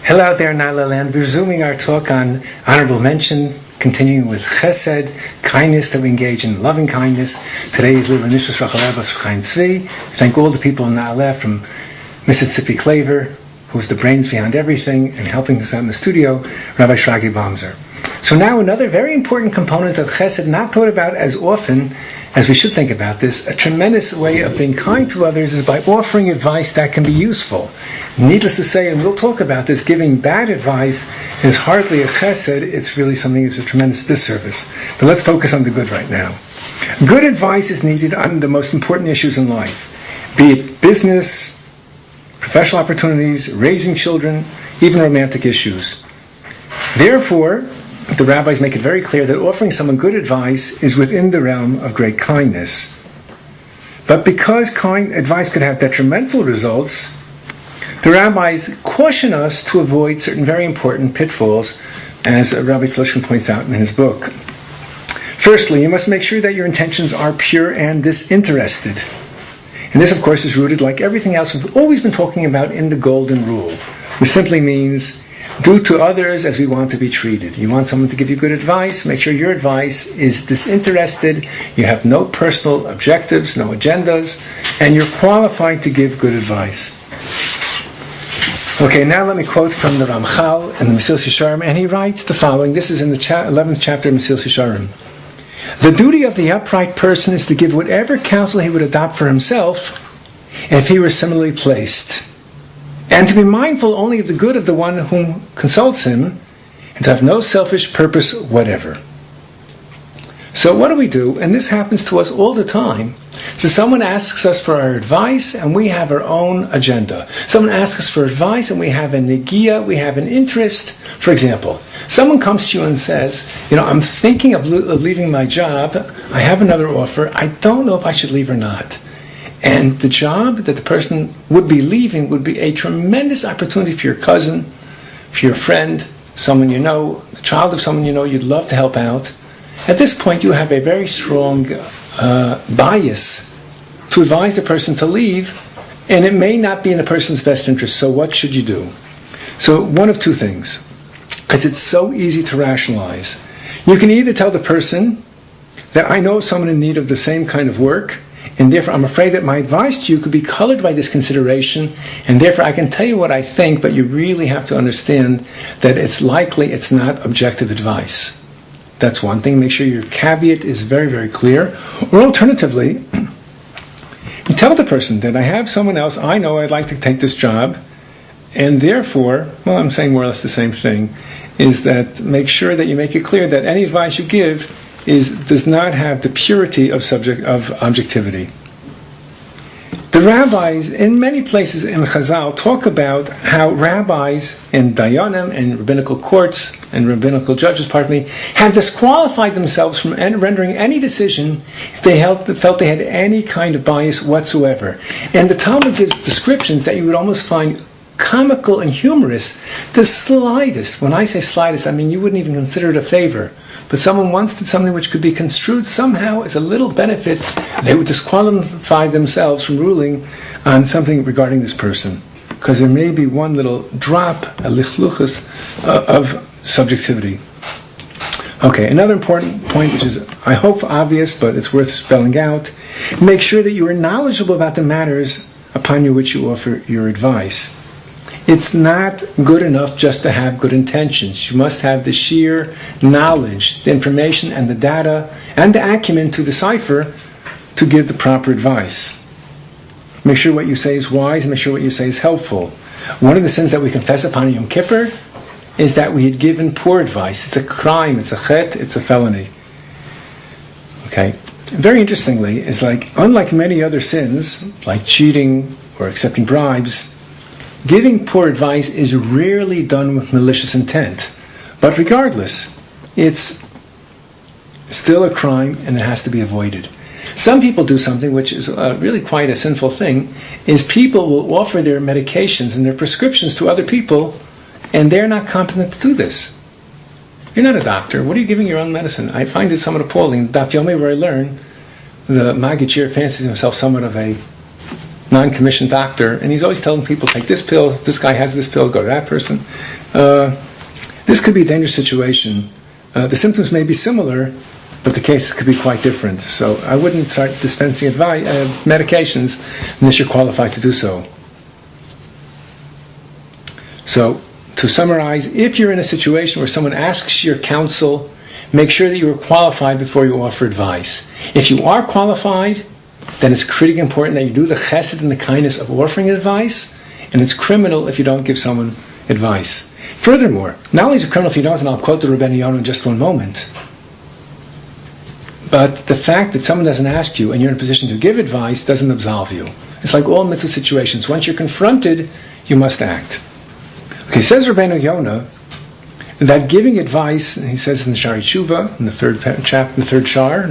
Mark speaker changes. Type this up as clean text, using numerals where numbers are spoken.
Speaker 1: Hello out there in Nala Land. We're resuming our talk on honorable mention, continuing with chesed, kindness, that we engage in loving kindness. Today is Lila Nishmas Rachel Abbas Chaim Tzvi. Thank all the people in Nala from Mississippi Claver, who's the brains behind everything, and helping us out in the studio, Rabbi Shragi Bomzer. So now another very important component of chesed, not thought about as often as we should think about this. A tremendous way of being kind to others is by offering advice that can be useful. Needless to say, and we'll talk about this, giving bad advice is hardly a chesed. It's really something that's a tremendous disservice. But let's focus on the good right now. Good advice is needed on the most important issues in life, be it business, professional opportunities, raising children, even romantic issues. Therefore, the rabbis make it very clear that offering someone good advice is within the realm of great kindness. But because kind advice could have detrimental results, the rabbis caution us to avoid certain very important pitfalls, as Rabbi Slushkin points out in his book. Firstly, you must make sure that your intentions are pure and disinterested. And this, of course, is rooted, like everything else we've always been talking about, in the Golden Rule, which simply means do to others as we want to be treated. You want someone to give you good advice, make sure your advice is disinterested, you have no personal objectives, no agendas, and you're qualified to give good advice. Okay, now let me quote from the Ramchal in the Mesilas Yesharim, and he writes the following. This is in the 11th chapter of Mesilas Yesharim. The duty of the upright person is to give whatever counsel he would adopt for himself if he were similarly placed, and to be mindful only of the good of the one whom consults him, and to have no selfish purpose whatever. So what do? And this happens to us all the time. So someone asks us for our advice, and we have our own agenda. Someone asks us for advice, and we have a negia, we have an interest. For example, someone comes to you and says, I'm thinking of leaving my job. I have another offer. I don't know if I should leave or not. And the job that the person would be leaving would be a tremendous opportunity for your cousin, for your friend, someone you know, the child of someone you know you'd love to help out. At this point, you have a very strong bias to advise the person to leave, and it may not be in the person's best interest. So what should you do? So one of two things, because it's so easy to rationalize. You can either tell the person that I know someone in need of the same kind of work, and therefore I'm afraid that my advice to you could be colored by this consideration, and therefore I can tell you what I think, but you really have to understand that it's likely it's not objective advice. That's one thing. Make sure your caveat is very, very clear. Or alternatively, you tell the person that I have someone else, I know I'd like to take this job, and therefore, I'm saying more or less the same thing, is that make sure that you make it clear that any advice you give does not have the purity of objectivity. The rabbis, in many places in Chazal, talk about how rabbis in Dayanim and rabbinical courts and rabbinical judges, have disqualified themselves from rendering any decision if they felt they had any kind of bias whatsoever. And the Talmud gives descriptions that you would almost find comical and humorous. The slightest, when I say slightest, I mean you wouldn't even consider it a favor. But someone once did something which could be construed somehow as a little benefit, they would disqualify themselves from ruling on something regarding this person, because there may be one little drop, a lichluchus, of subjectivity. Okay, another important point, which is, I hope, obvious, but it's worth spelling out. Make sure that you are knowledgeable about the matters upon which you offer your advice. It's not good enough just to have good intentions. You must have the sheer knowledge, the information, and the data, and the acumen to decipher to give the proper advice. Make sure what you say is wise, and make sure what you say is helpful. One of the sins that we confess upon Yom Kippur is that we had given poor advice. It's a crime, it's a chet, it's a felony. Okay? Very interestingly, it's like, unlike many other sins, like cheating or accepting bribes, giving poor advice is rarely done with malicious intent. But regardless, it's still a crime and it has to be avoided. Some people do something which is really quite a sinful thing, is people will offer their medications and their prescriptions to other people, and they're not competent to do this. You're not a doctor. What are you giving your own medicine? I find it somewhat appalling. Daf Yomi, where I learn, the Maggid Shir fancies himself somewhat of a non-commissioned doctor, and he's always telling people, take this pill, this guy has this pill, go to that person. This could be a dangerous situation. The symptoms may be similar, but the cases could be quite different. So I wouldn't start dispensing medications unless you're qualified to do so. So, to summarize, if you're in a situation where someone asks your counsel, make sure that you are qualified before you offer advice. If you are qualified, then it's critically important that you do the chesed and the kindness of offering advice, and it's criminal if you don't give someone advice. Furthermore, not only is it criminal if you don't, and I'll quote the Rabbeinu Yonah in just one moment, but the fact that someone doesn't ask you and you're in a position to give advice doesn't absolve you. It's like all mitzvah situations. Once you're confronted, you must act. Okay, says Rabbeinu Yonah that giving advice, he says in the Shari Tshuva, in the third chapter, the third shar,